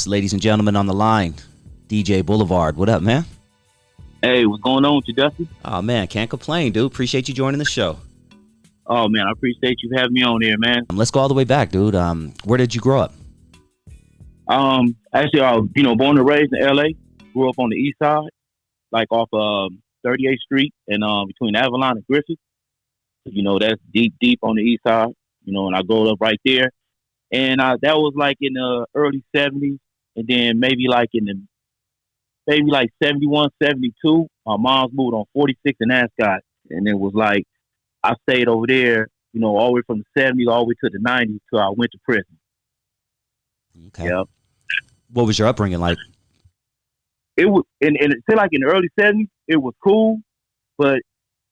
Ladies and gentlemen on the line, DJ Boulevard. What up, man? Hey, what's going on with you, Dusty? Oh, man, can't complain, dude. Appreciate you joining the show. Oh, man, I appreciate you having me on here, man. Let's go all the way back, dude. Where did you grow up? Actually, I was, born and raised in L.A. Grew up on the east side, like off 38th Street and between Avalon and Griffith. That's deep on the east side, and I grew up right there. And that was like in the early 70s. And then maybe like 71, 72, my mom's moved on 46 in Ascot. And it was like, I stayed over there, all the way from the 70s all the way to the 90s till I went to prison. Okay. Yep. What was your upbringing like? It was, and it seemed like in the early 70s, it was cool, but,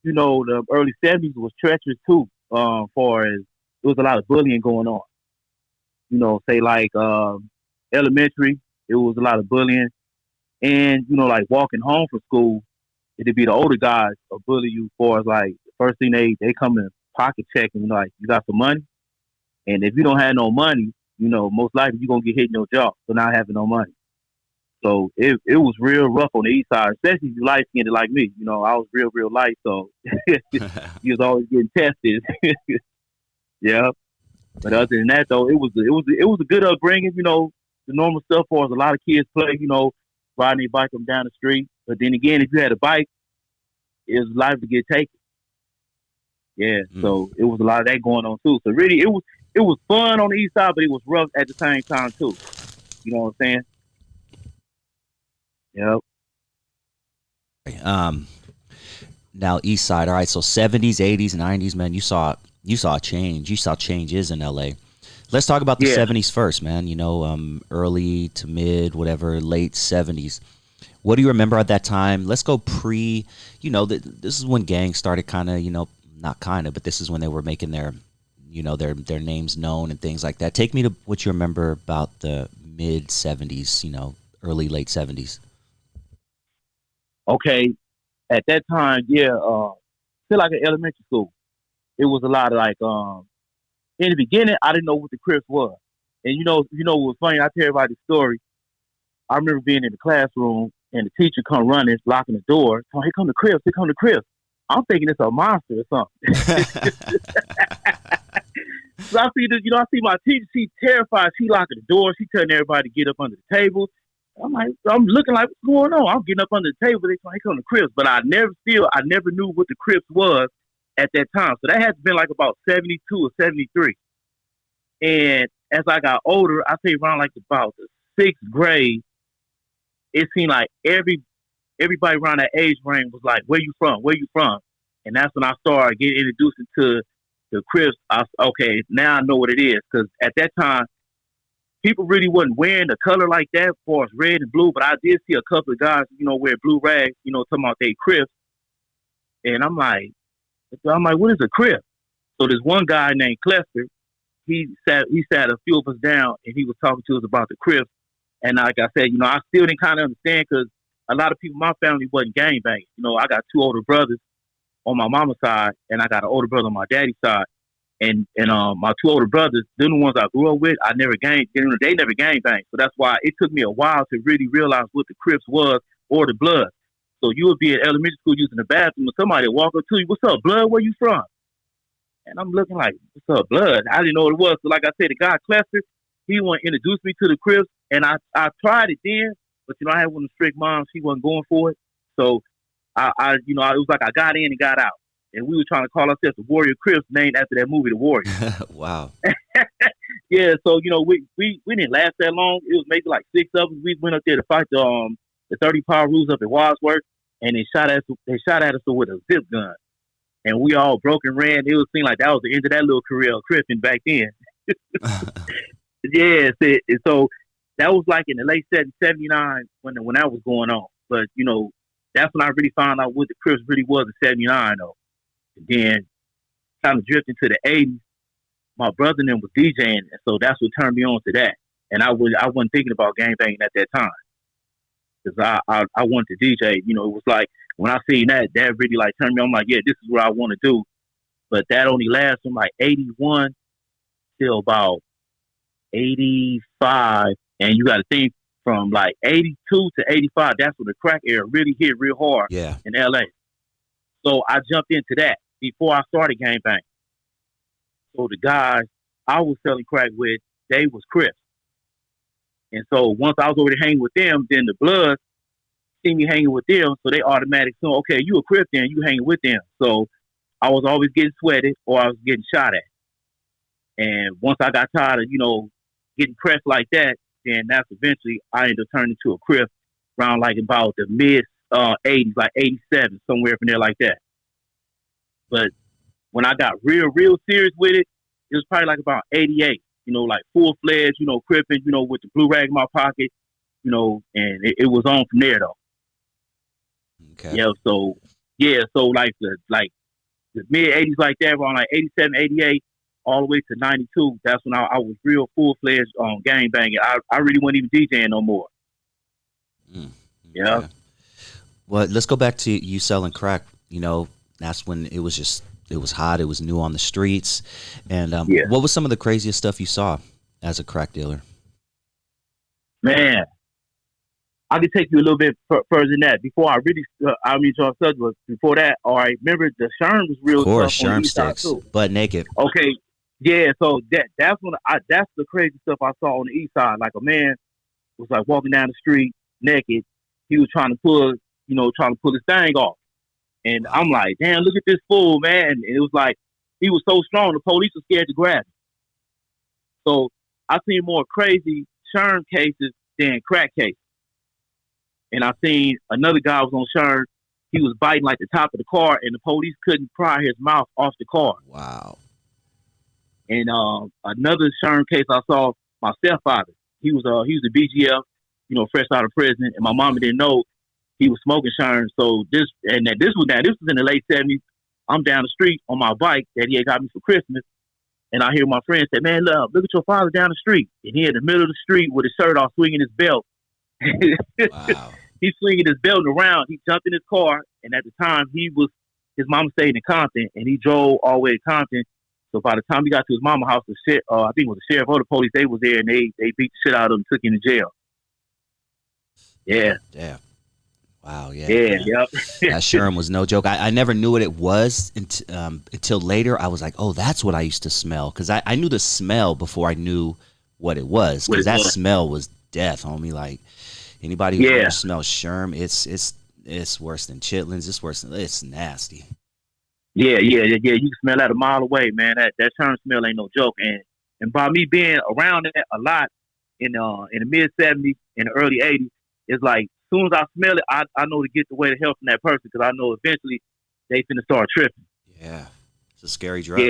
the early 70s was treacherous too, far as there was a lot of bullying going on. Say like elementary, it was a lot of bullying. And, like walking home from school, it'd be the older guys will bully you for like the first thing they come in pocket check and like, you got some money? And if you don't have no money, most likely you're gonna get hit in your jaw for not having no money. So it was real rough on the east side, especially if you light skinned like me. I was real light, so you was always getting tested. Yeah. But other than that though, it was a good upbringing, the normal stuff for us. A lot of kids play, riding their bike them down the street. But then again, if you had a bike, it was liable to get taken. Yeah, so it was a lot of that going on too. So really, it was fun on the east side, but it was rough at the same time too. You know what I'm saying? Yep. Now east side. All right, so 70s, 80s, 90s, man. You saw a change. You saw changes in LA. Let's talk about the 70s first, man. Early to mid, whatever, late 70s. What do you remember at that time? Let's go pre, this is when gangs started kind of, not kind of, but this is when they were making their names known and things like that. Take me to what you remember about the mid 70s, early, late 70s. Okay. At that time, feel like an elementary school. It was a lot of like, in the beginning, I didn't know what the Crips was. And what was funny? I tell everybody the story. I remember being in the classroom and the teacher come running, locking the door. So here come the Crips, here come the Crips. I'm thinking it's a monster or something. So I see my teacher, she's terrified. She locking the door. She telling everybody to get up under the table. I'm looking like, what's going on? I'm getting up under the table. They say, here come the Crips. But I never knew what the Crips was at that time. So that had been like about 72 or 73. And as I got older, I say around like about the 6th grade, it seemed like everybody around that age range was like, where you from? Where you from? And that's when I started getting introduced to the Crips. Okay, now I know what it is. Because at that time, people really wasn't wearing the color like that for us, red and blue. But I did see a couple of guys, wear blue rags, talking about they Crips. And I'm like, what is a Crip? So this one guy named Clester, he sat a few of us down and he was talking to us about the Crips. And like I said, I still didn't kind of understand because a lot of people in my family wasn't gang banging. I got 2 older brothers on my mama's side and I got an older brother on my daddy's side. And my 2 older brothers, they're the ones I grew up with. They never gang banged. So that's why it took me a while to really realize what the Crips was or the Blood. So you would be in elementary school using the bathroom and somebody would walk up to you, what's up, Blood? Where you from? And I'm looking like, what's up, Blood? I didn't know what it was. So like I said, the guy Clester, he wanted to introduce me to the Crips. And I tried it then, but I had one of the strict moms. She wasn't going for it. So it was like I got in and got out. And we were trying to call ourselves the Warrior Crips, named after that movie, The Warrior. Wow. Yeah, so we didn't last that long. It was maybe like 6 of us. We went up there to fight the 30 power rules up in Wadsworth, and they shot at us with a zip gun. And we all broke and ran. It was seemed like that was the end of that little career of Crippin' back then. Yeah, so that was like in the late 79 when that was going on. But, that's when I really found out what the Crips really was in 79, though. And then kind of drifted to the 80s. My brother and them was DJing, and so that's what turned me on to that. And I wasn't thinking about gangbanging at that time because I wanted to DJ. It was like when I seen that really like turned me on. I'm like, yeah, this is what I want to do. But that only lasted from like 81 till about 85. And you got to think from like 82 to 85, that's when the crack era really hit real hard Yeah. in LA. So I jumped into that before I started gang bang. So the guys I was selling crack with, they was Crips. And so once I was over there hanging with them, then the Bloods see me hanging with them, so they automatically so okay, you a Crip then, you hanging with them. So I was always getting sweated or I was getting shot at. And once I got tired of, getting pressed like that, then that's eventually I ended up turning into a Crip around like about the mid 80s, like 87, somewhere from there like that. But when I got real serious with it, it was probably like about 88, like full fledged, Cripping, with the blue rag in my pocket, and it was on from there though. Okay. Yeah, so like the mid 80s like that, around like 87, 88, all the way to 92. That's when I was real full fledged on gang banging. I really wasn't even DJing no more. Okay. Yeah. Well, let's go back to you selling crack. That's when it was hot. It was new on the streets. And what was some of the craziest stuff you saw as a crack dealer? Man, I can take you a little bit further than that. Before I really, John Suggs was before that. All right, remember the Sherm was real Of course, tough on the Sherm east side sticks, too. butt naked. Okay, yeah. So that's when that's the crazy stuff I saw on the east side. Like a man was like walking down the street naked. He was trying to pull his thing off, and Wow. I'm like, damn, look at this fool, man. And it was like he was so strong, the police were scared to grab him. So I seen more crazy Sherm cases than crack cases. And I seen another guy was on Sherm. He was biting like the top of the car, and the police couldn't pry his mouth off the car. Wow. And another Sherm case I saw, my stepfather. He was a BGF, fresh out of prison, and my mama didn't know he was smoking Sherm. So this was in the late 70s. I'm down the street on my bike that he had got me for Christmas, and I hear my friend say, "Man, look at your father down the street." And he in the middle of the street with his shirt off, swinging his belt. Wow. He's swinging his belt around. He jumped in his car, and at the time his mama stayed in Compton, and he drove all the way to Compton. So by the time he got to his mama's house, I think it was the sheriff or the police, they was there, and they beat the shit out of him, took him to jail. Yeah. Yeah. Wow. Yeah. Yeah. Yep. That Sherm was no joke. I never knew what it was until later. I was like, oh, that's what I used to smell, because I knew the smell before I knew what it was, because that smell was death, homie. Like anybody who ever smells Sherm, it's worse than chitlins. It's nasty. Yeah. You can smell that a mile away, man. That Sherm smell ain't no joke. And by me being around it a lot in the mid 70s and the early 80s, it's like as soon as I smell it, I know to get the way to help from that person, because I know eventually they finna start tripping. Yeah, it's a scary drug.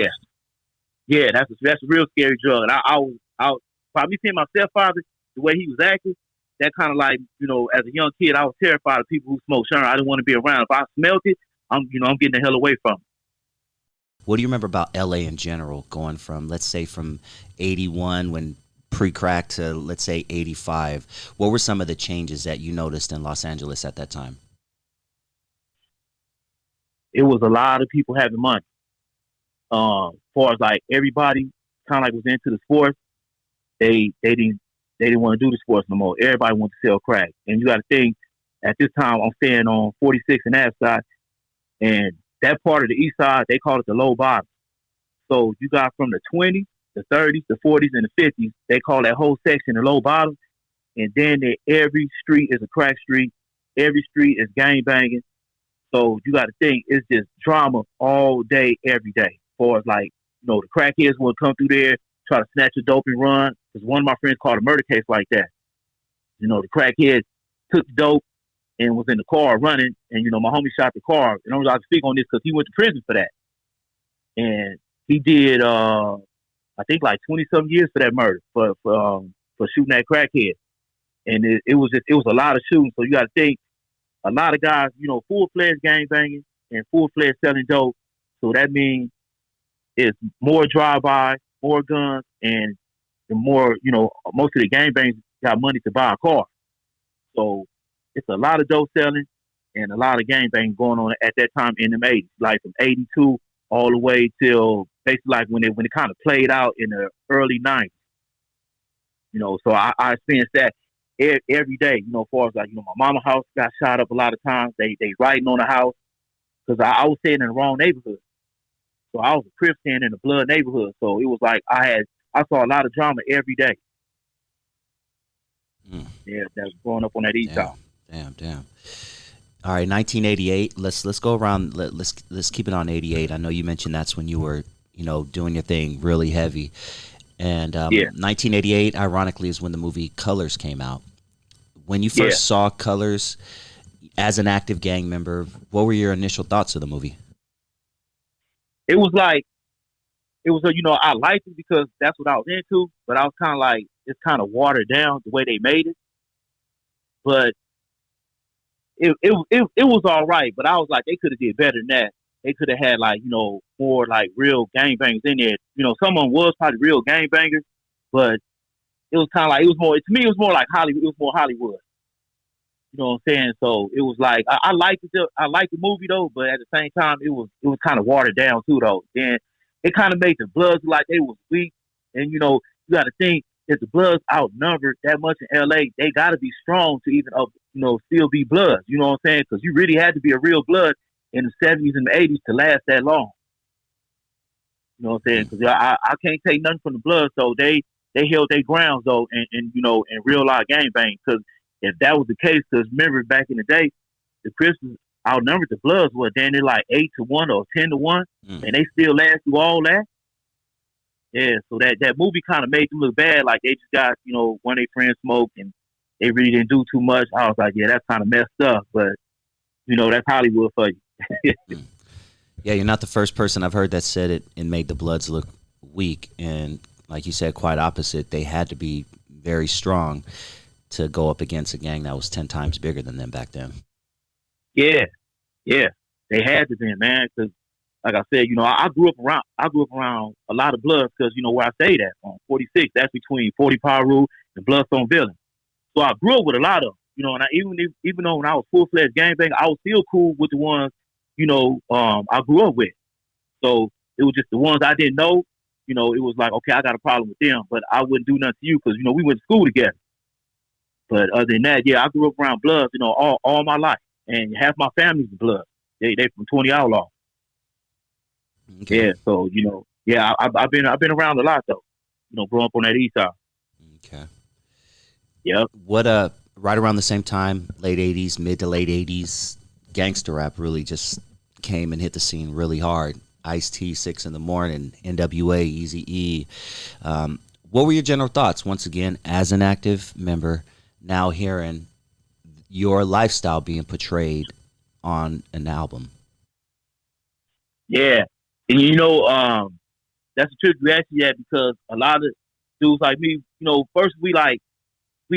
Yeah, that's a real scary drug. And I was by me seeing my stepfather, the way he was acting, that kind of like, as a young kid, I was terrified of people who smoke Sherm. I didn't want to be around. If I smelled it, I'm getting the hell away from it. What do you remember about LA in general, going from, let's say, from 81 when pre-crack to, let's say, 85? What were some of the changes that you noticed in Los Angeles at that time? It was a lot of people having money. As far as like everybody kind of like was into the sports, they didn't want to do the sports no more. Everybody wanted to sell crack. And you got to think, at this time, I'm staying on 46 and that side, and that part of the east side, they call it the low bottom. So you got from the 20s, the 30s, the 40s, and the 50s, they call that whole section the low bottom. And then every street is a crack street. Every street is gang banging. So you got to think, it's just drama all day, every day. As far as like, the crackheads will come through there, try to snatch a dope and run. Because one of my friends called a murder case like that. The crackhead took the dope and was in the car running, and my homie shot the car. And I was allowed to speak on this because he went to prison for that, and he did I think like 20-some years for that murder for shooting that crackhead. And it was a lot of shooting. So you got to think, a lot of guys, full fledged gang banging and full fledged selling dope. So that means it's more drive by, more guns, and the more most of the gang bangers got money to buy a car. So it's a lot of dope selling and a lot of gang banging going on at that time in the 80s, like from 82 all the way till basically like when it kind of played out in the early 90s. So I experienced that every day. As far as like, my mama's house got shot up a lot of times. They writing on the house because I was staying in the wrong neighborhood. So I was a Crip staying in the blood neighborhood. So it was like I saw a lot of drama every day. Yeah, that's growing up on that east side. Damn. All right, 1988. Let's go around. Let's keep it on 88. I know you mentioned that's when you were, doing your thing really heavy. And 1988, ironically, is when the movie Colors came out. When you first saw Colors as an active gang member, what were your initial thoughts of the movie? It was I liked it because that's what I was into, but I was kind of like, it's kind of watered down the way they made it. But it was all right, but I was like, they could have did better than that. They could have had like, more like real gangbangers in there. Some of them was probably real gangbangers, but it was kind of like, it was more, to me, it was more like Hollywood. It was more Hollywood. You know what I'm saying? So it was like, I liked the movie though, but at the same time, it was kind of watered down too though. Then it kind of made the Bloods look like they was weak. And, you got to think, if the Bloods outnumbered that much in LA, they got to be strong to even, still be Bloods. You know what I'm saying? Because you really had to be a real Blood in the 70s and the 80s to last that long. You know what I'm saying? Because I can't take nothing from the Bloods, so they held their grounds though, and real life gangbang. Because if that was the case, because remember back in the day, the Crips outnumbered the Bloods. Then they're like 8-1 or 10-1, and they still last through all that. Yeah, so that movie kind of made them look bad, like they just got one of their friends smoked and they really didn't do too much. I was like, yeah, that's kind of messed up, but that's Hollywood for you. Yeah, you're not the first person I've heard that said it and made the Bloods look weak. And like you said, quite opposite. They had to be very strong to go up against a gang that was 10 times bigger than them back then. Yeah, they had to be, man. Because like I said, I grew up around a lot of Bloods because where I stayed at on 46. That's between 40 Paru and Bloodstone Building. So I grew up with a lot of them, and even though when I was full-fledged gangbang, I was still cool with the ones, I grew up with. So it was just the ones I didn't know, it was like, okay, I got a problem with them, but I wouldn't do nothing to you because, we went to school together. But other than that, yeah, I grew up around Bloods, all my life. And half my family's Bloods. They from 20 Outlaw. Okay. Yeah, so, I've been around a lot though, growing up on that east side. Okay. Yep. What right around the same time, late 80s, mid to late 80s, gangster rap really just came and hit the scene really hard. Ice-T, 6 in the Morning, NWA, Eazy-E. What were your general thoughts, once again, as an active member, now hearing your lifestyle being portrayed on an album? Yeah. And that's a trick you asked me that because a lot of dudes like me, first we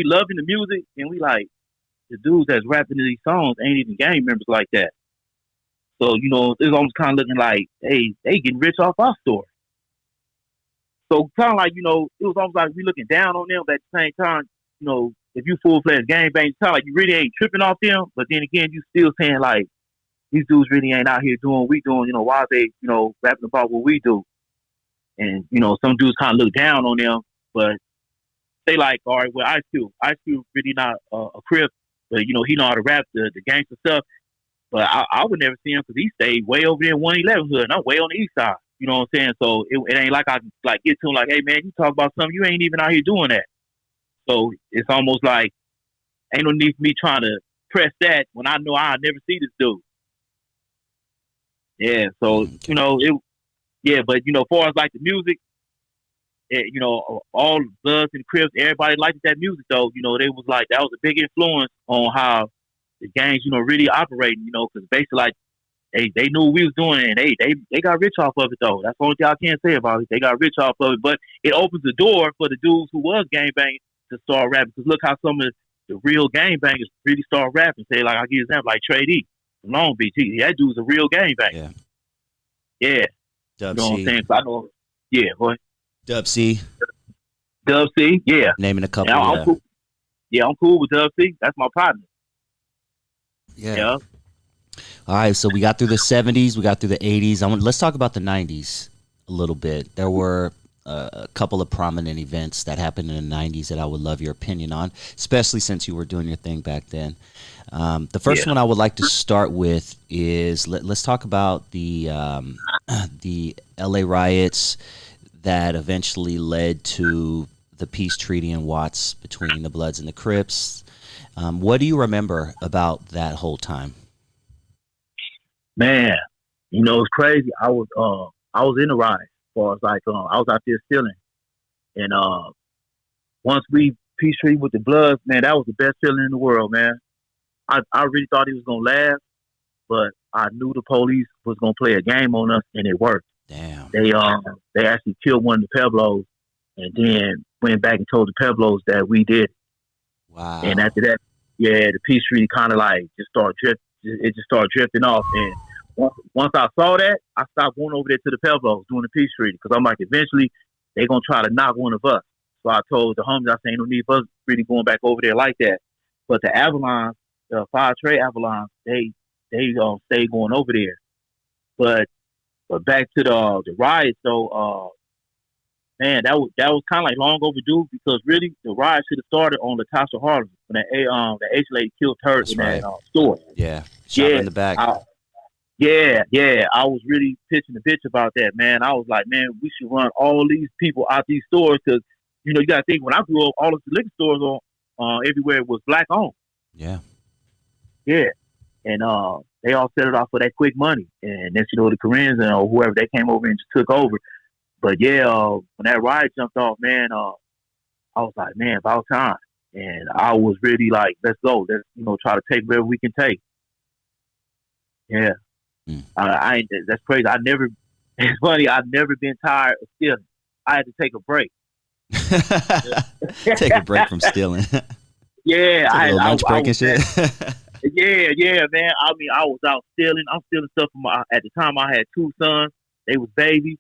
loving the music and we like the dudes that's rapping to these songs ain't even gang members like that. So, it's almost kind of looking like, hey, they getting rich off our story. So kind of like, it was almost like we looking down on them, but at the same time, if you full-fledged gangbang, it's kind of like you really ain't tripping off them, but then again, you still saying like, these dudes really ain't out here doing what we doing, why are they, rapping about what we do? And, some dudes kind of look down on them, but they like, all right, well, Ice Cube really not a Crip, but, he know how to rap the gangster stuff. But I would never see him because he stayed way over there in 111 hood, and I'm way on the east side. You know what I'm saying? So it ain't like I can like get to him like, hey, man, you talk about something, you ain't even out here doing that. So it's almost like ain't no need for me trying to press that when I know I'll never see this dude. Yeah, so, but, as far as like the music, all the Bloods and Crips, everybody liked that music though. They was like, that was a big influence on how the gangs, really operating, because basically like they knew what we was doing and they got rich off of it though. That's the only thing I can't say about it. They got rich off of it, but it opens the door for the dudes who was gangbanging to start rapping. Because look how some of the real gangbangers really start rapping. Say like, I'll give you an example, like Trey D from Long Beach. That dude's a real gangbanger. Yeah. Dub you know C. what I'm saying? So I know. Yeah, boy. Dub C. Dub C. Yeah. Naming a couple. I'm cool. Yeah, I'm cool with Dub C. That's my partner. Yeah. All right, so we got through the 70s, we got through the 80s. Let's talk about the 90s a little bit. There were a couple of prominent events that happened in the 90s that I would love your opinion on, especially since you were doing your thing back then. The first one I would like to start with is let's talk about the LA riots that eventually led to the peace treaty in Watts between the Bloods and the Crips. What do you remember about that whole time? Man, it's crazy. I was in the riot. As far as like, I was out there stealing, and once we peace treaty with the Bloods, man, that was the best feeling in the world, man. I really thought he was gonna laugh, but I knew the police was gonna play a game on us, and it worked. Damn. They actually killed one of the Pueblos, and then went back and told the Pueblos that we did. Wow. And after that, the peace treaty kind of like just started drifting off. And once I saw that, I stopped going over there to the Pueblos doing the peace treaty, because I'm like, eventually they're gonna try to knock one of us. So I told the homies, I said, ain't no need for us really going back over there like that. But the Avalon, the Fire Trade Avalon, they stayed going over there. But back to the riots though, man, that was kind of like long overdue, because really the riot should have started on Latasha Harlem when the Asian lady killed her That's in right. that store. Yeah, shot her in the back. I was really pitching a bitch about that, man. I was like, man, we should run all these people out these stores, because you got to think, when I grew up, all of the liquor stores everywhere was black owned. Yeah. And they all set it off for that quick money, and then the Koreans and whoever, they came over and just took over. But when that riot jumped off, man, I was like, man, about time. And I was really like, let's go. Let's try to take whatever we can take. Yeah. That's crazy. It's funny. I've never been tired of stealing. I had to take a break. Take a break from stealing. Yeah, I had a lunch break and shit. Yeah, man. I mean, I was out stealing. I'm stealing stuff from at the time I had 2 sons. They was babies,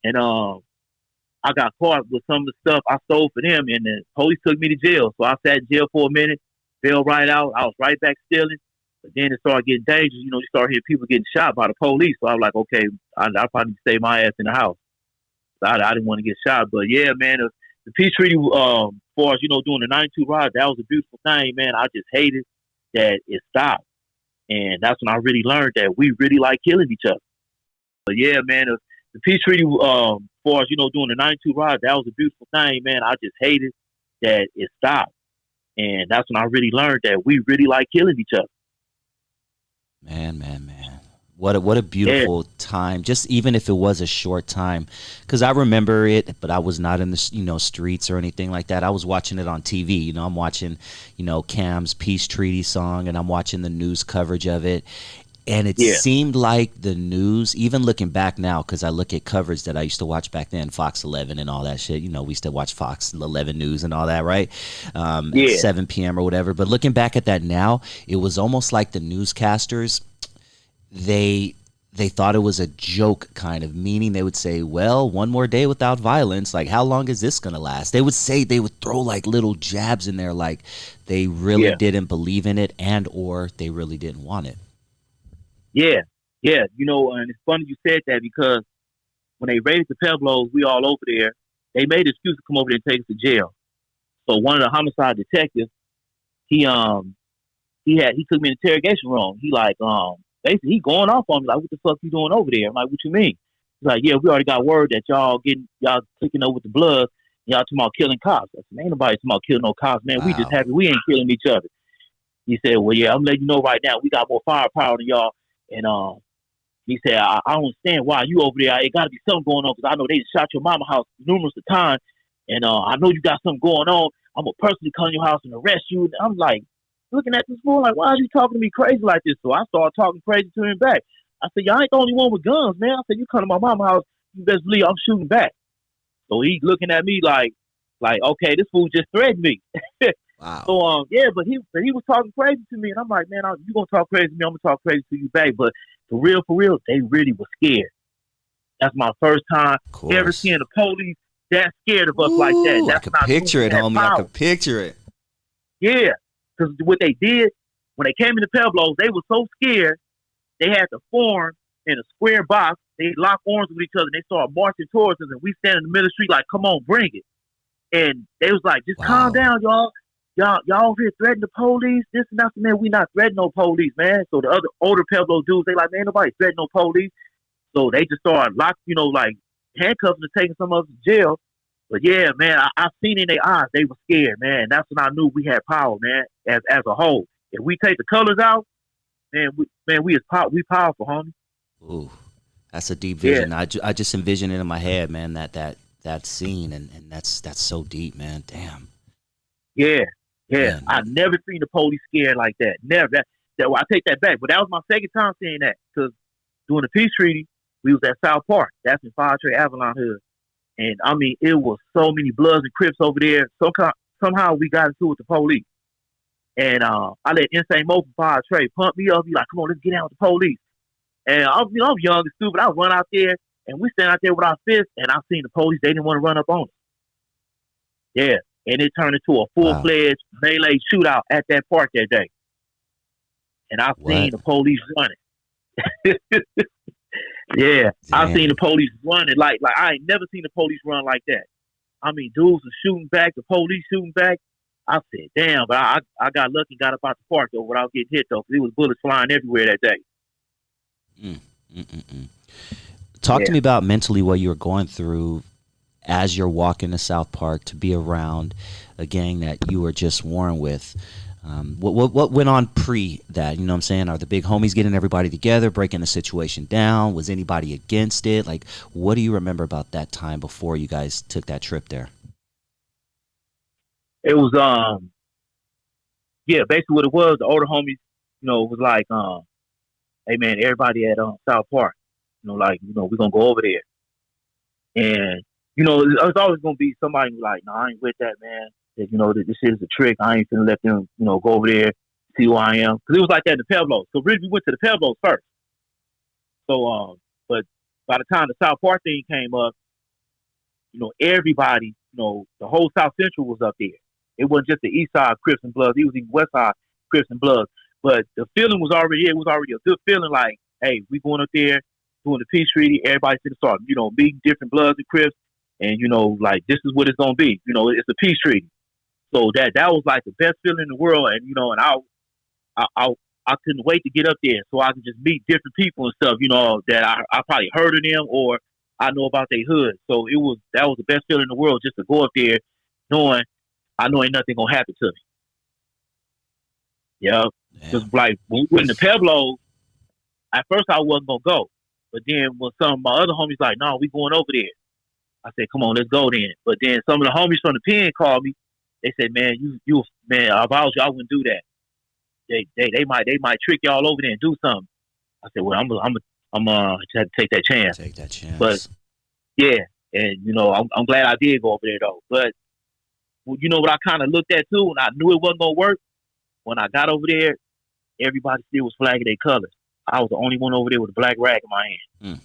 and I got caught with some of the stuff I stole for them, and the police took me to jail. So I sat in jail for a minute, bailed right out. I was right back stealing, but then it started getting dangerous. You start hearing people getting shot by the police. So I was like, okay, I probably need to stay my ass in the house. So I didn't want to get shot. But yeah, man, the peace treaty, for us, doing the 92 riot, that was a beautiful thing, man. I just hated that it stopped. And that's when I really learned that we really like killing each other. But yeah, man, the peace treaty, for us, doing the 92 riot, that was a beautiful thing, man. I just hated that it stopped. And that's when I really learned that we really like killing each other. Man. What a beautiful time, just even if it was a short time, because I remember it, but I was not in the streets or anything like that. I was watching it on TV. I'm watching Cam's peace treaty song, and I'm watching the news coverage of it, and it seemed like the news, even looking back now, because I look at coverage that I used to watch back then, Fox 11 and all that shit. We used to watch Fox 11 News and all that, right? At 7 p.m. or whatever. But looking back at that now, it was almost like the newscasters, they thought it was a joke, kind of, meaning they would say, well, one more day without violence, like, how long is this gonna last? They would throw like little jabs in there, like they really didn't believe in it, and or they really didn't want it. And it's funny you said that, because when they raided the Pueblos, we all over there, they made an excuse to come over there and take us to jail. So one of the homicide detectives, he took me in the interrogation room. He like, basically, he going off on me, like, what the fuck you doing over there? I'm like, what you mean? He's like, yeah, we already got word that y'all clicking over with the blood, y'all talking about killing cops. I said, ain't nobody talking about killing no cops, man. Wow. We just happy we ain't killing each other. He said, well, yeah, I'm letting you know right now, we got more firepower than y'all. And he said, I don't understand why you over there. It got to be something going on, because I know they shot your mama house numerous of times, and I know you got something going on. I'm gonna personally come to your house and arrest you. And I'm like, looking at this fool like, why are you talking to me crazy like this? So I started talking crazy to him back. I said, y'all ain't the only one with guns, man. I said, you come to my mama's house, you best believe I'm shooting back. So he's looking at me like, okay, this fool just threatened me. Wow. So but he was talking crazy to me, and I'm like, man, you gonna talk crazy to me, I'm gonna talk crazy to you back. But for real, they really were scared. That's my first time ever seeing the police that scared of us like that. That's I can picture it, homie. I can picture it. Yeah. Because what they did, when they came into Pueblos, they were so scared, they had to form in a square box they lock arms with each other. And they start marching towards us, and we stand in the middle of the street like, "Come on, bring it." And they was like, "Just calm down, y'all. Y'all over here threatening the police. This and that, man. We not threatening no police, man." So the other older Pueblo dudes, they like, "Man, nobody threatening no police." So they just started like handcuffing and taking some of us to jail. But yeah, man, I seen in their eyes they were scared, man. That's when I knew we had power, man. As a whole, if we take the colors out, man, we powerful, homie. Ooh, that's a deep vision. Yeah. I just envision it in my head, man. That scene, and that's so deep, man. Damn. Yeah. Man. I've never seen the police scared like that. Never. Well, I take that back. But that was my second time seeing that, because during the peace treaty, we was at South Park. That's in Fire Trade Avalon Hood. And I mean, it was so many Bloods and Crips over there. Somehow we got into it with the police. And I let Insane Mo from Fire Trade pump me up. He like, "Come on, let's get out with the police." And I'm young and stupid. I run out there, and we stand out there with our fists, and I seen the police. They didn't want to run up on us. Yeah. And it turned into a full-fledged melee shootout at that park that day. And I've seen the police running. Yeah. Damn. I've seen the police running. Like I ain't never seen the police run like that. I mean, dudes were shooting back, the police shooting back. I said, damn, but I got lucky and got up out the park, though, without getting hit, though, because it was bullets flying everywhere that day. Talk to me about mentally what you were going through as you're walking to South Park, to be around a gang that you were just warring with. What went on pre that? You know what I'm saying? Are the big homies getting everybody together, breaking the situation down? Was anybody against it? Like, what do you remember about that time before you guys took that trip there? It was basically what it was. The older homies, was like, "Hey man, everybody at South Park, we're gonna go over there." And it's always gonna be somebody like, "No, I ain't with that, man. That, this is a trick. I ain't gonna let them, go over there, see who I am." Because it was like that in the Pueblos. So really, we went to the Pueblos first. So, but by the time the South Park thing came up, everybody, the whole South Central was up there. It wasn't just the East Side Crips and Bloods. It was even West Side Crips and Bloods. But the feeling was already, it was already a good feeling. Like, hey, we going up there doing the peace treaty. Everybody's going to start, meeting different Bloods and Crips, and like this is what it's gonna be. It's a peace treaty. So that was like the best feeling in the world. And and I couldn't wait to get up there so I could just meet different people and stuff. That I probably heard of them or I know about their hood. So that was the best feeling in the world, just to go up there knowing I know ain't nothing gonna happen to me. Yeah, just like when we went in the Pueblos, at first I wasn't gonna go, but then when some of my other homies like, "No, we going over there," I said, "Come on, let's go then." But then some of the homies from the pen called me. They said, "Man, you man, if I was you, I wouldn't do that. They might trick y'all over there and do something." I said, "Well, I'm just have to take that chance." Take that chance. But yeah, and I'm glad I did go over there though. But what I kind of looked at too, and I knew it wasn't gonna work. When I got over there, everybody still was flagging their colors. I was the only one over there with a black rag in my hand.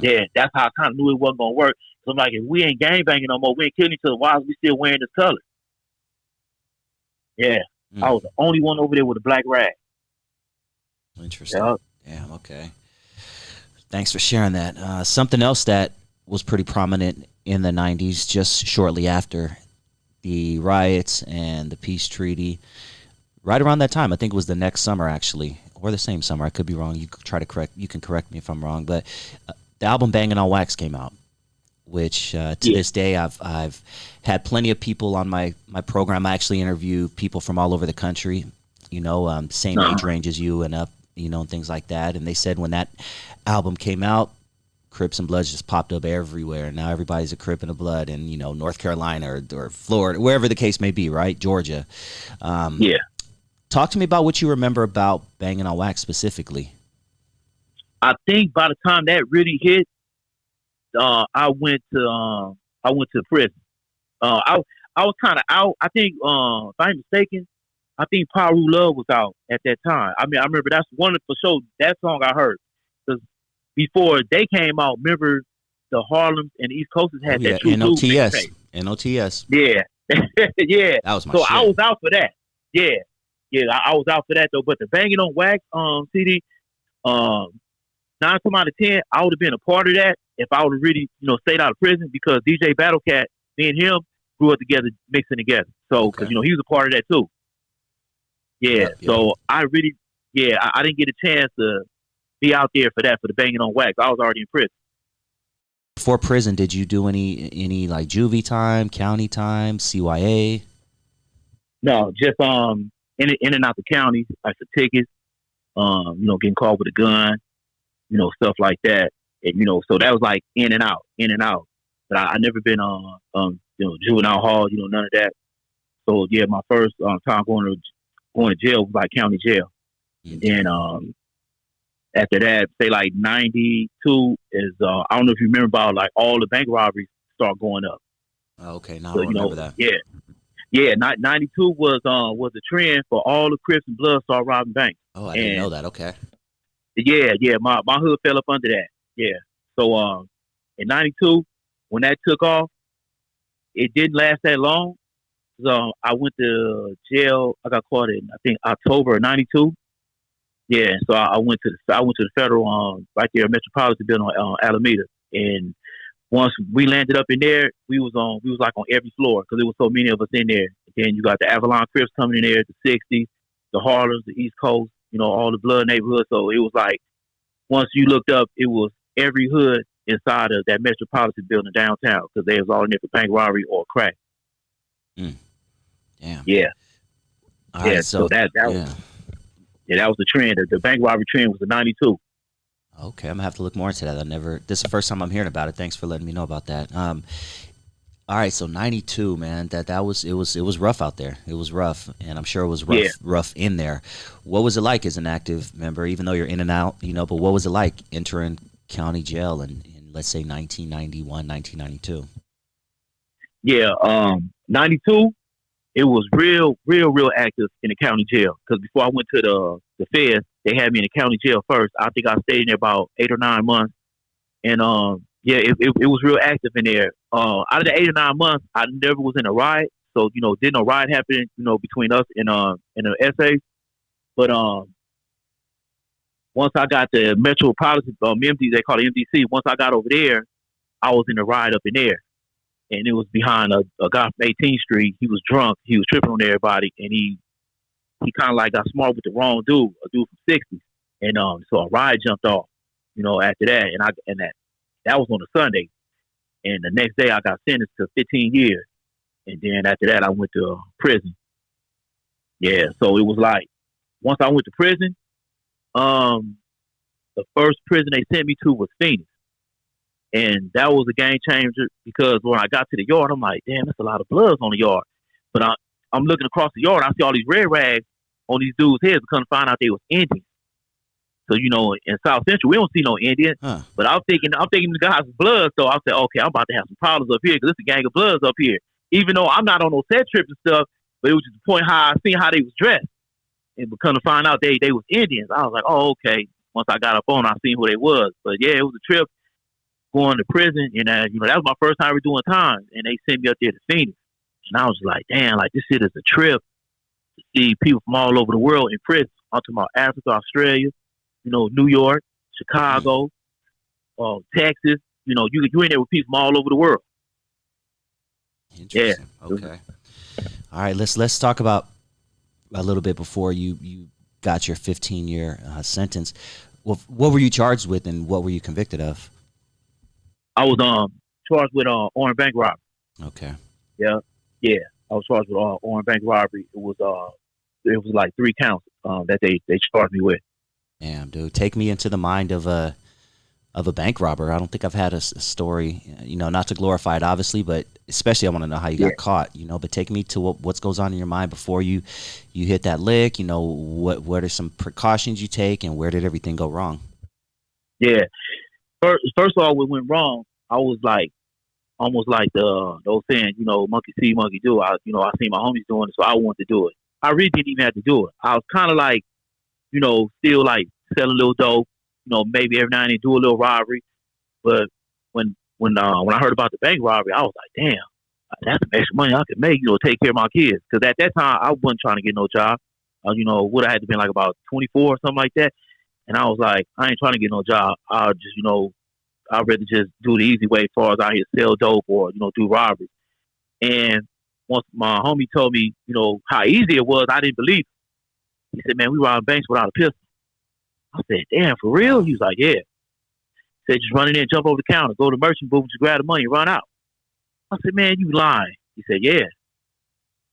Yeah, that's how I kind of knew it wasn't gonna work. So I'm like, if we ain't gangbanging no more, we ain't killing each other, why is we still wearing this color? Yeah, I was the only one over there with a black rag. Interesting. Yep. Yeah, okay. Thanks for sharing that. Something else that was pretty prominent in the 90s, just shortly after the riots and the peace treaty, right around that time, I think it was the next summer actually, or the same summer, I could be wrong, you can correct me if I'm wrong, but the album BANGlN on Wax came out, which to this day I've had plenty of people on my program. I actually interview people from all over the country, same age range as you and up, and things like that, and they said when that album came out, Crips and Bloods just popped up everywhere. Now everybody's a Crip and a Blood in, North Carolina or Florida, wherever the case may be, right? Georgia. Talk to me about what you remember about BANGlN on Wax specifically. I think by the time that really hit, I went to prison. I was kind of out. I think, if I'm mistaken, I think Paru Love was out at that time. I mean, I remember that's one for sure. That song I heard. Before they came out, remember the Harlem and the East Coasters had that True Blues mixtape. NOTS. Yeah. Yeah. That was my shit. I was out for that. Yeah. I was out for that though. But the BANGlN on Wax CD, 9 times out of 10, I would have been a part of that if I would have really, stayed out of prison because DJ Battlecat, me and him grew up together, mixing together. So, because, Okay. he was a part of that too. Yeah. Yep. Yep. So I really, I didn't get a chance to be out there for that, for the banging on wax. I was already in prison. Before prison, did you do any like juvie time, county time, CYA? No, just in and out the county, like the tickets, getting caught with a gun, stuff like that. And, so that was like in and out, in and out. But I never been on, juvenile hall, none of that. So yeah, my first time going to jail was like county jail. And then after that, say like 92 is I don't know if you remember about like all the bank robberies start going up. Oh, okay, now So I remember that. Yeah. 92 was a trend for all the Crips and Bloods start robbing banks. Oh, I didn't know that. Okay. Yeah. My hood fell up under that. Yeah. So in 92, when that took off, it didn't last that long. So I went to jail. I got caught in I think October of 92. Yeah, so I went to the federal right there Metropolitan building on Alameda, and once we landed up in there, we was like on every floor because there was so many of us in there. And then you got the Avalon Crips coming in there, the 60s, the Harlems, the East Coast, all the blood neighborhoods. So it was like once you looked up, it was every hood inside of that Metropolitan building downtown because they was all in there for bank robbery or crack. Damn. Yeah. All right, so that was. Yeah, that was the trend. The bank robbery trend was the 92. Okay, I'm gonna have to look more into that. This is the first time I'm hearing about it. Thanks for letting me know about that. All right, so 92, man. It was rough out there. It was rough, and I'm sure it was rough in there. What was it like as an active member, even though you're in and out, but what was it like entering county jail in let's say 1991, 1992? Yeah, 92. It was real active in the county jail because before I went to the feds, they had me in the county jail first. I think I stayed in there about 8 or 9 months, and it was real active in there. Out of the 8 or 9 months, I never was in a riot, so didn't no riot happen, between us and the SA. But once I got the Metropolitan MD, they call it MDC. Once I got over there, I was in a riot up in there. And it was behind a guy from 18th Street. He was drunk. He was tripping on everybody, and he kind of like got smart with the wrong dude, a dude from 60s. And so a riot jumped off, after that, and that was on a Sunday. And the next day, I got sentenced to 15 years. And then after that, I went to prison. Yeah, so it was like once I went to prison, the first prison they sent me to was Phoenix. And that was a game changer because when I got to the yard, I'm like, damn, that's a lot of bloods on the yard. But I'm looking across the yard, I see all these red rags on these dudes' heads. I couldn't find out they was Indians. So, in South Central, we don't see no Indians. Huh. But I'm thinking the guys was blood. So I said, okay, I'm about to have some problems up here because it's a gang of bloods up here. Even though I'm not on no set trips and stuff, but it was just the point how I seen how they was dressed. And come to find out they was Indians. I was like, oh, okay. Once I got up on, I seen who they was. But yeah, it was a trip. Going to prison, and that was my first time ever doing time, and they sent me up there to Phoenix, and I was like, damn, like this shit is a trip to see people from all over the world in prison. I'm talking about Africa, Australia, New York, Chicago, Texas. You in there with people from all over the world. Interesting. Yeah. Okay. All right, let's talk about a little bit before you got your 15-year sentence. What were you charged with, and what were you convicted of? I was charged with armed bank robbery. Okay. Yeah. I was charged with armed bank robbery. It was like 3 counts that they charged me with. Damn, dude, take me into the mind of a bank robber. I don't think I've had a story, not to glorify it, obviously, but especially I want to know how you got caught. But take me to what goes on in your mind before you hit that lick. What are some precautions you take, and where did everything go wrong? Yeah. First of all, what went wrong, I was like, almost like those saying, monkey see, monkey do. I seen my homies doing it, so I wanted to do it. I really didn't even have to do it. I was kind of like, still like selling a little dope, maybe every now and then do a little robbery. But when I heard about the bank robbery, I was like, damn, that's some extra money I could make, take care of my kids. Because at that time, I wasn't trying to get no job. Would have had to been like about 24 or something like that. And I was like, I ain't trying to get no job. I'll just, I'd rather just do the easy way as far as out here sell dope or, do robbery. And once my homie told me, how easy it was, I didn't believe it. He said, man, we robbing banks without a pistol. I said, damn, for real? He was like, yeah. He said, just run in there and jump over the counter, go to the merchant booth, just grab the money, run out. I said, man, you lying. He said, yeah.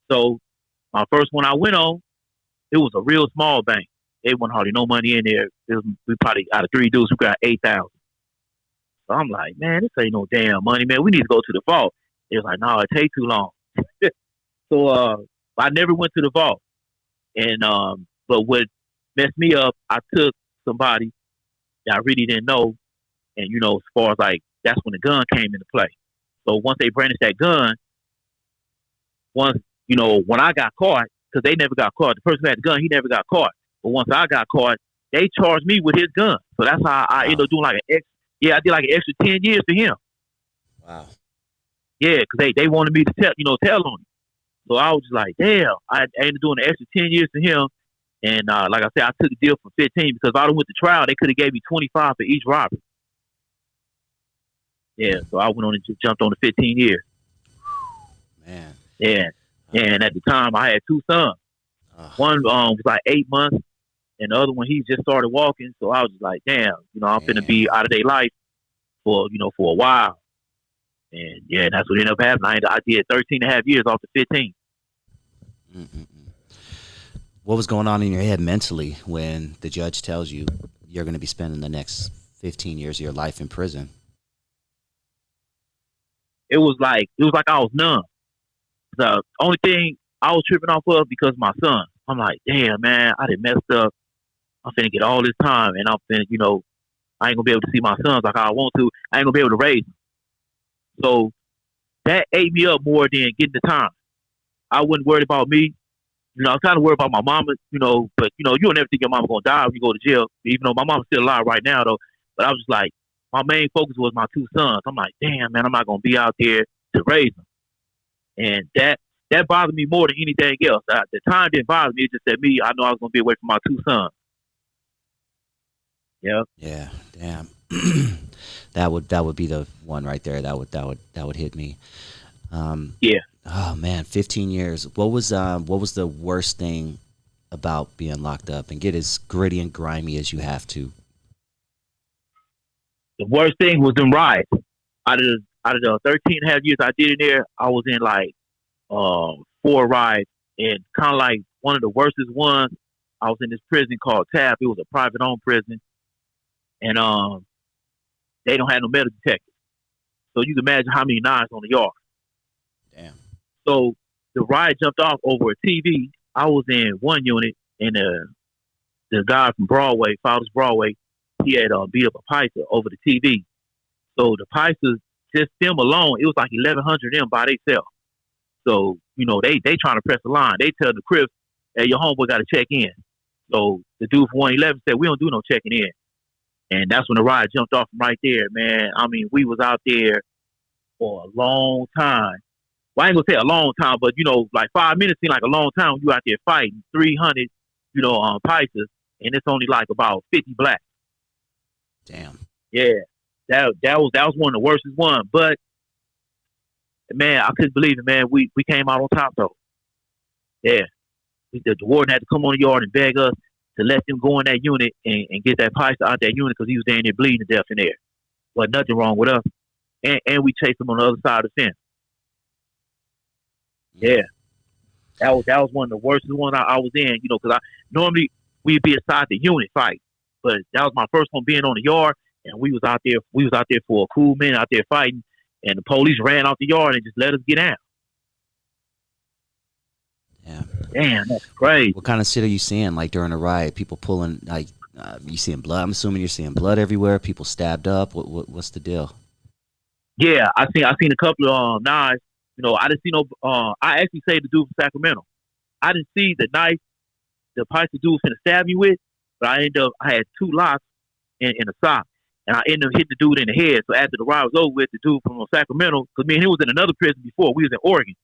So my first one I went on, it was a real small bank. There wasn't hardly no money in there. We probably, out of 3 dudes, we got 8,000. So I'm like, man, this ain't no damn money, man. We need to go to the vault. They was like, no, it takes too long. So I never went to the vault. And but what messed me up, I took somebody that I really didn't know. And, as far as like, that's when the gun came into play. So once they brandished that gun, when I got caught, because they never got caught. The person who had the gun, he never got caught. But once I got caught, they charged me with his gun. So that's how I ended up doing like I did like an extra 10 years for him. Wow. Yeah, because they wanted me to tell on him. So I was just like, damn, I ended up doing an extra 10 years for him. And like I said, I took a deal for 15 because if I went to trial, they could have gave me 25 for each robbery. Yeah, so I went on and just jumped on the 15 years. Man. Yeah. And at the time, I had 2 sons. One was like 8 months, and the other one, he just started walking. So I was just like, damn, I'm finna be out of their life for a while. And yeah, that's what ended up happening. I did 13 and a half years off the 15. Mm-mm-mm. What was going on in your head mentally when the judge tells you you're going to be spending the next 15 years of your life in prison? It was like I was numb. The only thing I was tripping off of because of my son. I'm like, damn, man, I done messed up. I'm finna get all this time, and I'm finna, I ain't gonna be able to see my sons like I want to. I ain't gonna be able to raise them. So that ate me up more than getting the time. I wasn't worried about me. I was kind of worried about my mama, but, you'll never think your mama going to die when you go to jail, even though my mama's still alive right now, though. But I was just like, my main focus was my 2 sons. I'm like, damn, man, I'm not going to be out there to raise them. And that bothered me more than anything else. The time didn't bother me. It just said me, I know I was going to be away from my 2 sons. Yeah. Yeah, damn. that would be the one right there. That would hit me. Yeah. Oh man, 15 years. What was the worst thing about being locked up? And get as gritty and grimy as you have to. The worst thing was them riots. Out of the 13 and a half years I did in there, I was in like 4 riots, and kind of like one of the worstest ones. I was in this prison called TAP. It was a private owned prison, and they don't have no metal detectors, so you can imagine how many knives on the yard. Damn. So the riot jumped off over a TV. I was in one unit, and the guy from Broadway, Fowler's Broadway, he had beat up a Piper over the TV. So the Pipers, just them alone, it was like 1,100 of them by themselves. So, they trying to press the line. They tell the Crips, hey, your homeboy got to check in. So the dude from 111 said, we don't do no checking in. And that's when the riot jumped off from right there, man. I mean, we was out there for a long time. Well, I ain't gonna say a long time, but like 5 minutes seemed like a long time when you out there fighting 300, Pisces, and it's only like about 50 blacks. Damn. Yeah, that was one of the worstest ones. But man, I couldn't believe it, man. We came out on top though. Yeah, the warden had to come on the yard and beg us to let them go in that unit and get that Pisces out that unit because he was down there bleeding to death in there. But nothing wrong with us, and we chased him on the other side of the fence. Yeah, that was one of the worst ones I was in, because normally we'd be inside the unit fight, but that was my first one being on the yard, and we was out there for a cool minute out there fighting, and the police ran out the yard and just let us get out. Yeah. Damn, that's crazy. What kind of shit are you seeing like during a riot? People pulling like you seeing blood? I'm assuming you're seeing blood everywhere. People stabbed up. What's the deal? Yeah, I seen a couple of knives. I didn't see no. I actually saved the dude from Sacramento. I didn't see the knife the Pisces dude was finna stab me with, but I had 2 locks in a sock, and I ended up hitting the dude in the head. So after the riot was over with, the dude from Sacramento, because me and him was in another prison before. We was in Oregon,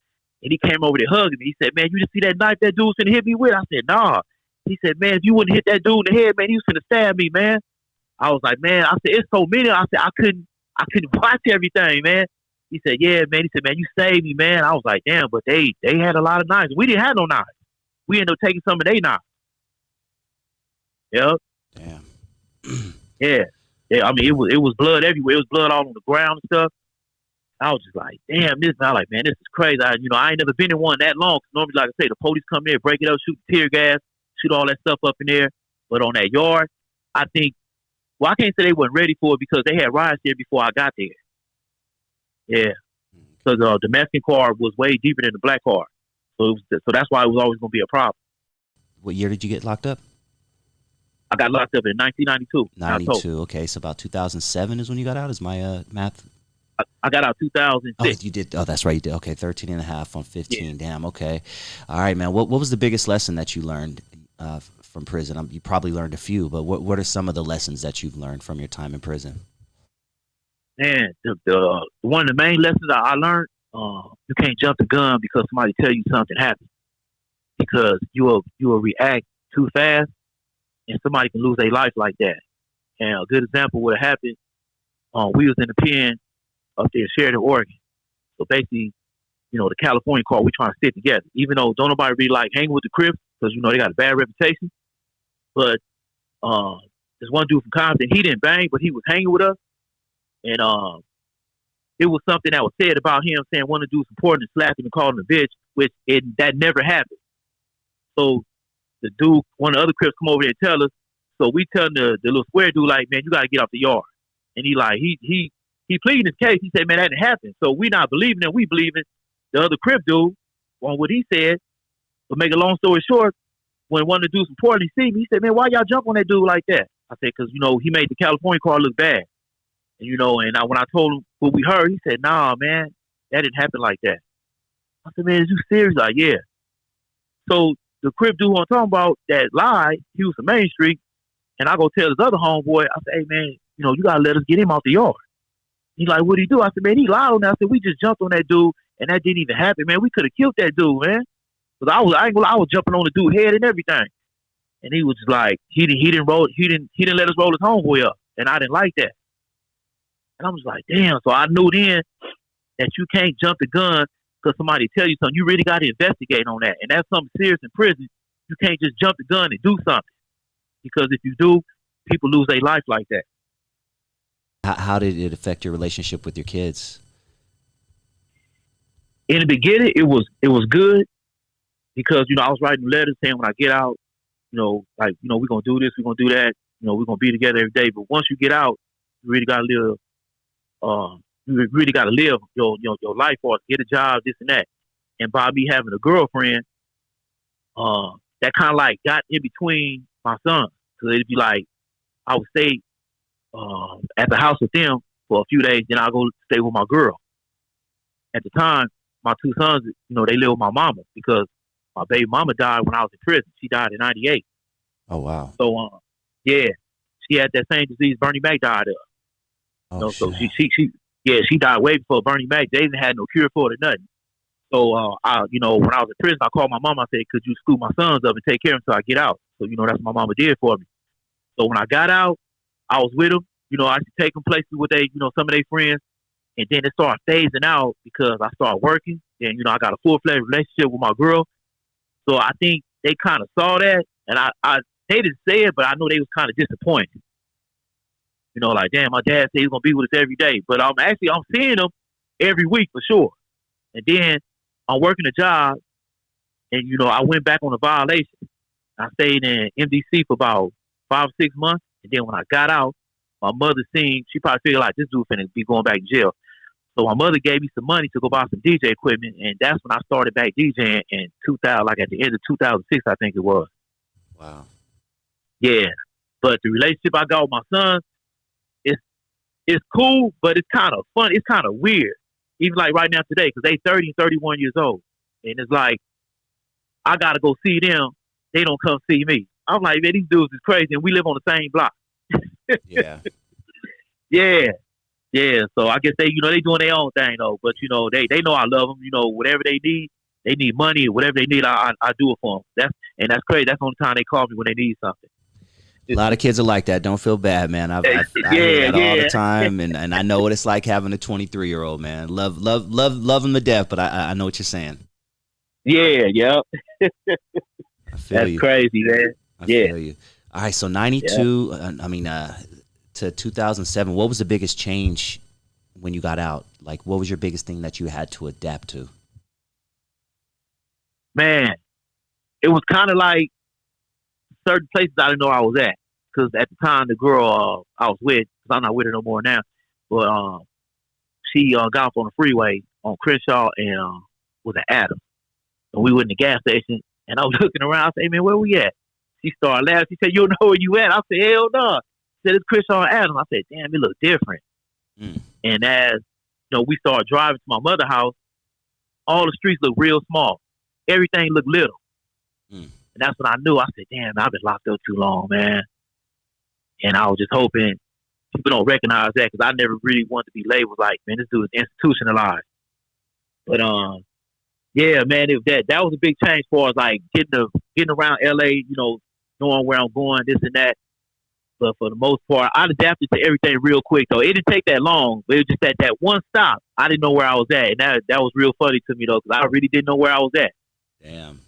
and he came over there hugging me. He said, "Man, you just see that knife that dude was finna hit me with?" I said, "Nah." He said, man, if you wouldn't hit that dude in the head, man, he was gonna stab me, man. I was like, man, I said, it's so many. I said, I couldn't watch everything, man. He said, yeah, man. He said, man, you saved me, man. I was like, damn, but they had a lot of knives. We didn't have no knives. We ended up taking some of their knives. Yep. Damn. Yeah. Yeah. I mean, it was blood everywhere. It was blood all on the ground and stuff. I was just like, damn, this. I was like, man, this is crazy. I ain't never been in one that long. Normally, like I say, the police come in, break it up, shoot tear gas, shoot all that stuff up in there. But on that yard, I think, well, I can't say they weren't ready for it because they had riots there before I got there. Yeah. So the Mexican car was way deeper than the black car. So that's why it was always going to be a problem. What year did you get locked up? I got locked up in 1992. 92. Okay, so about 2007 is when you got out. Is my math? I got out 2006. Oh, you did. Oh, that's right. You did. Okay, 13 and a half on 15. Yeah. Damn. Okay. All right, man. What was the biggest lesson that you learned from prison? You probably learned a few, but what are some of the lessons that you've learned from your time in prison? Man, one of the main lessons I learned, you can't jump the gun because somebody tell you something happened. Because you will react too fast, and somebody can lose their life like that. And a good example would have happened. We was in the pen up there in Sheridan, Oregon. So basically, the California car, we trying to stick together. Even though don't nobody really like hanging with the Crips because they got a bad reputation. But this one dude from Compton, he didn't bang, but he was hanging with us. And it was something that was said about him saying one of the dudes supporting and slapping and calling him a bitch, which that never happened. So the dude, one of the other Crips come over there and tell us. So we tell the little square dude, like, man, you got to get off the yard. And he pleaded his case. He said, man, that didn't happen. So we not believing him. We believing the other Crip dude on what he said. But make a long story short, when one of the dudes supporting see me, he said, man, why y'all jump on that dude like that? I said, because, he made the California car look bad. And, when I told him what we heard, he said, nah, man, that didn't happen like that. I said, man, is you serious? Like, yeah. So the Crip dude I'm talking about that lied, he was from Main Street, and I go tell his other homeboy, I said, hey, man, you got to let us get him out the yard. He's like, what'd he do? I said, man, he lied on that. I said, we just jumped on that dude, and that didn't even happen, man. We could have killed that dude, man. Because I was jumping on the dude's head and everything. And he was just like, he didn't let us roll his homeboy up. And I didn't like that. And I was like, damn. So I knew then that you can't jump the gun because somebody tell you something. You really got to investigate on that. And that's something serious in prison. You can't just jump the gun and do something. Because if you do, people lose their life like that. How did it affect your relationship with your kids? In the beginning, it was good because, I was writing letters saying when I get out, we're going to do this, we're going to do that, we're going to be together every day. But once you get out, you really got to live, your life or get a job, this and that. And by me having a girlfriend, that kind of like got in between my sons. Because it'd be like, I would stay at the house with them for a few days, then I'll go stay with my girl. At the time, my two sons, they live with my mama because my baby mama died when I was in prison. She died in 98. Oh, wow. So, yeah, she had that same disease Bernie Mac died of. So she died way before Bernie Mac. They didn't have no cure for it or nothing. So, when I was in prison, I called my mom. I said, could you scoop my sons up and take care of them until I get out? So, that's what my mama did for me. So when I got out, I was with them. I used to take them places with some of their friends. And then it started phasing out because I started working. And, I got a full-fledged relationship with my girl. So I think they kind of saw that. And they didn't say it, but I know they was kind of disappointed. Like, damn, my dad said he's going to be with us every day. But I'm seeing them every week for sure. And then I'm working a job. And, I went back on a violation. I stayed in MDC for about 5 or 6 months. And then when I got out, my mother she probably figured like this dude finna be going back to jail. So my mother gave me some money to go buy some DJ equipment, and that's when I started back DJing in 2000, like at the end of 2006, I think it was. Wow. Yeah, but the relationship I got with my son, it's cool, but it's kind of fun. It's kind of weird, even like right now today, because they 30 and 31 years old, and it's like I gotta go see them. They don't come see me. I'm like, man, these dudes is crazy, and we live on the same block. Yeah. Yeah. So I guess they doing their own thing though. But they know I love them. Whatever they need, they need money or whatever they need, I do it for them. That's crazy. That's the only time they call me when they need something. A lot of kids are like that. Don't feel bad, man. I hear that all the time, and I know what it's like having a 23-year-old, man. Love them to death, but I know what you're saying. Yeah, yep. That's crazy, man. I feel you. All right, so 92, to 2007, what was the biggest change when you got out? Like, what was your biggest thing that you had to adapt to? Man, it was kind of like certain places I didn't know I was at. Because at the time, the girl I was with, because I'm not with her no more now, but she got off on the freeway on Crenshaw and was at Adams. And we were in the gas station, and I was looking around. I said, hey, man, where we at? She started laughing. She said, you don't know where you at? I said, hell no. She said, it's Crenshaw and Adams. I said, damn, it look different. And as we started driving to my mother's house, all the streets look real small. Everything looked little. And that's when I knew. I said, damn, I've been locked up too long, man. And I was just hoping people don't recognize that, because I never really wanted to be labeled like, man, this dude is institutionalized. But yeah, man, that was a big change for us, like getting around LA, knowing where I'm going, this and that. But for the most part, I adapted to everything real quick, though. It didn't take that long, but it was just that one stop. I didn't know where I was at, and that was real funny to me, though, because I really didn't know where I was at. Damn.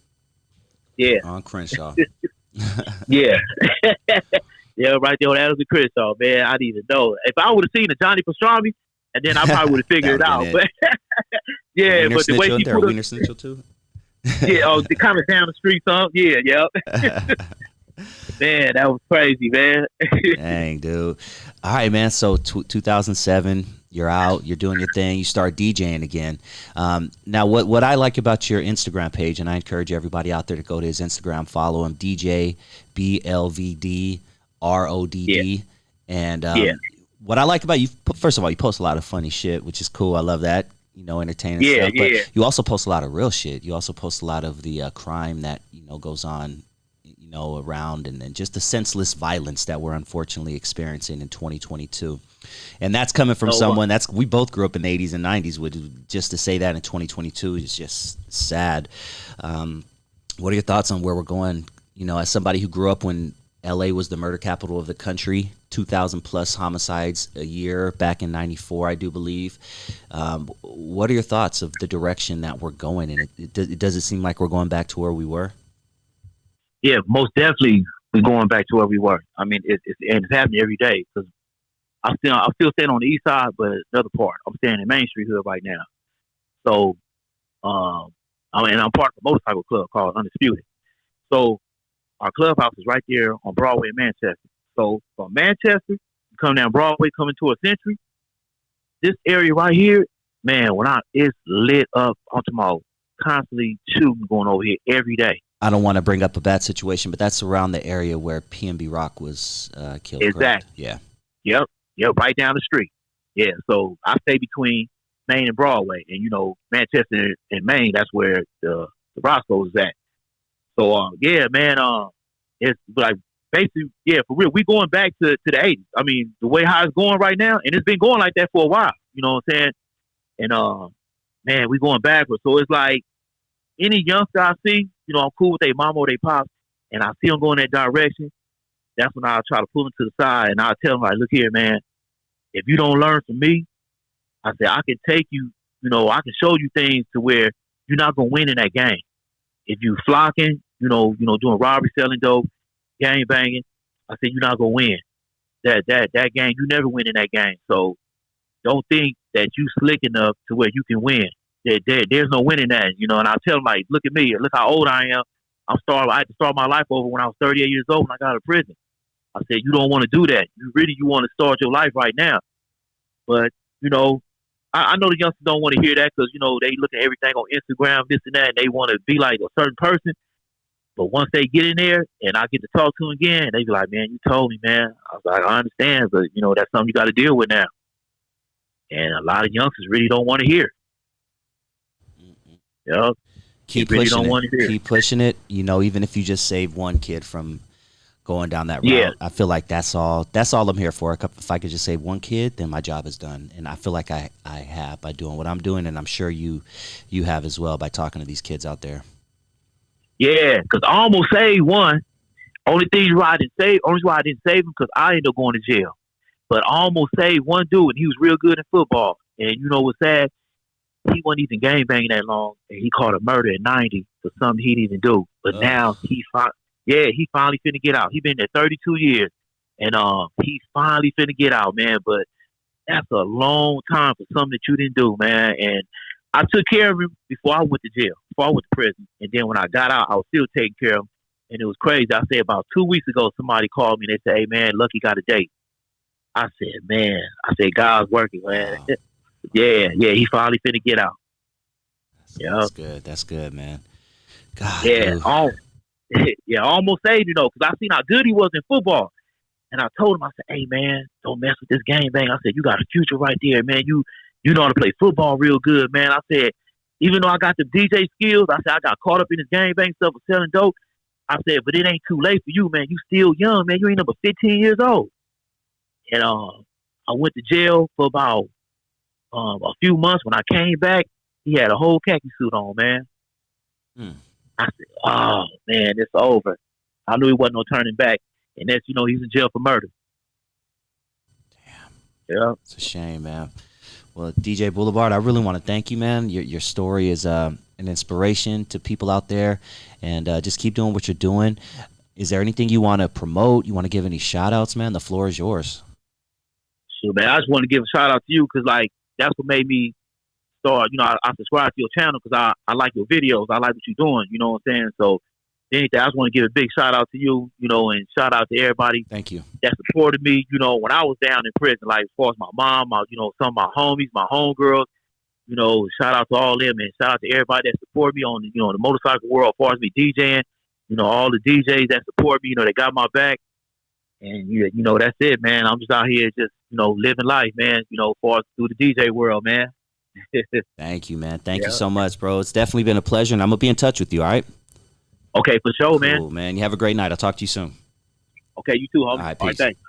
Yeah. On Crenshaw. Yeah. Yeah, right there on Adams and Crenshaw, man. I didn't even know. If I would have seen a Johnny Pastrami, and then I probably would have figured it out. But yeah, Wiener but the way Schnitzel, she put Wiener Schnitzel too. Yeah, kind of down the street, something. Yeah, yep. Man, that was crazy, man. Dang, dude. All right, man. So 2007, you're out, you're doing your thing, you start DJing again. Now, what I like about your Instagram page, and I encourage everybody out there to go to his Instagram, follow him, DJ BLVD RODD. Yeah. And what I like about you, first of all, you post a lot of funny shit, which is cool. I love that, entertaining stuff. But you also post a lot of real shit. You also post a lot of the crime that goes on, around, and just the senseless violence that we're unfortunately experiencing in 2022. And that's coming from someone we both grew up in the 80s and 90s. Just to say that in 2022 is just sad. What are your thoughts on where we're going? As somebody who grew up when LA was the murder capital of the country, 2,000 plus homicides a year back in 94, I do believe. What are your thoughts of the direction that we're going in? Does it seem like we're going back to where we were? Yeah, most definitely we're going back to where we were. I mean, it's happening every day, because I'm still staying on the east side, but another part, I'm staying in Main Street Hood right now. So, I'm part of a motorcycle club called Undisputed. So, our clubhouse is right there on Broadway in Manchester. So, from Manchester, you come down Broadway, coming to a Century. This area right here, man, it's lit up. I'm talking about constantly shooting going over here every day. I don't want to bring up a bad situation, but that's around the area where PNB Rock was killed. Exactly. Correct? Yeah. Yep, right down the street. Yeah, so I stay between Main and Broadway, and Manchester and Main, that's where the Roscoe's is at. So yeah, man, it's like basically, yeah, for real, we going back to the 80s. I mean, the way how it's going right now, and it's been going like that for a while. You know what I'm saying? And man, we going backwards. So it's like any youngster I see, I'm cool with their mama or their pops, and I see them going that direction. That's when I'll try to pull them to the side, and I'll tell them, like, look here, man, if you don't learn from me, I said, I can take you, I can show you things to where you're not going to win in that game. If you flocking, doing robbery, selling dope, gang banging, I said, you're not going to win. That game, you never win in that game. So don't think that you slick enough to where you can win. There's no winning that, and I'll tell them, like, look at me, look how old I am. I had to start my life over when I was 38 years old when I got out of prison. I said, you don't want to do that. You want to start your life right now. But, I know the youngsters don't want to hear that, because, they look at everything on Instagram, this and that, and they want to be like a certain person. But once they get in there and I get to talk to them again, they be like, man, you told me, man. I was like, I understand, but, that's something you got to deal with now. And a lot of youngsters really don't want to hear. Keep pushing it. Keep pushing it. Even if you just save one kid from going down that route. Yeah. I feel like that's all I'm here for. If I could just save one kid, then my job is done. And I feel like I have by doing what I'm doing, and I'm sure you have as well by talking to these kids out there. Yeah, because I almost saved one. Only why I didn't save him because I ended up going to jail. But I almost saved one dude, and he was real good in football. And you know what's sad? He wasn't even gang banging that long, and he caught a murder at 90 for something he didn't do. But now he finally finna get out. He been there 32 years, and he's finally finna get out, man. But that's a long time for something that you didn't do, man. And I took care of him before I went to jail, before I went to prison. And then when I got out, I was still taking care of him. And it was crazy. I said about 2 weeks ago, somebody called me and they said, "Hey, man, Lucky got a date." I said, "Man," "God's working, man." Wow. Yeah, he finally finna get out. That's good, man. God, yeah, I almost saved you, because I seen how good he was in football. And I told him, I said, "Hey, man, don't mess with this game bang." I said, "You got a future right there, man. You know how to play football real good, man." I said, "Even though I got the DJ skills," I said, "I got caught up in this game bang stuff with selling dope." I said, "But it ain't too late for you, man. You still young, man. You ain't number 15 years old." And I went to jail for about a few months. When I came back, he had a whole khaki suit on, man. I said, "Oh, man, it's over." I knew he wasn't no turning back. And that's, he's in jail for murder. Damn. Yeah. It's a shame, man. Well, DJ Boulevard, I really want to thank you, man. Your story is an inspiration to people out there. And just keep doing what you're doing. Is there anything you want to promote? You want to give any shout-outs, man? The floor is yours. Sure, man. I just want to give a shout-out to you because, that's what made me start. I subscribe to your channel because I like your videos. I like what you're doing. You know what I'm saying? So, anything, I just want to give a big shout-out to you, and shout-out to everybody. Thank you. That supported me, when I was down in prison, as far as my mom, some of my homies, my homegirls, shout out to all them, and shout out to everybody that supported me on, the motorcycle world, as far as me DJing, all the DJs that support me, they got my back. And, that's it, man. I'm just out here just, living life, man, as far as through the DJ world, man. Thank you, man. Thank you so much, bro. It's definitely been a pleasure, and I'm going to be in touch with you, all right? Okay, for sure, man. Cool, man. You have a great night. I'll talk to you soon. Okay, you too, homie. All right, peace. All right, thanks.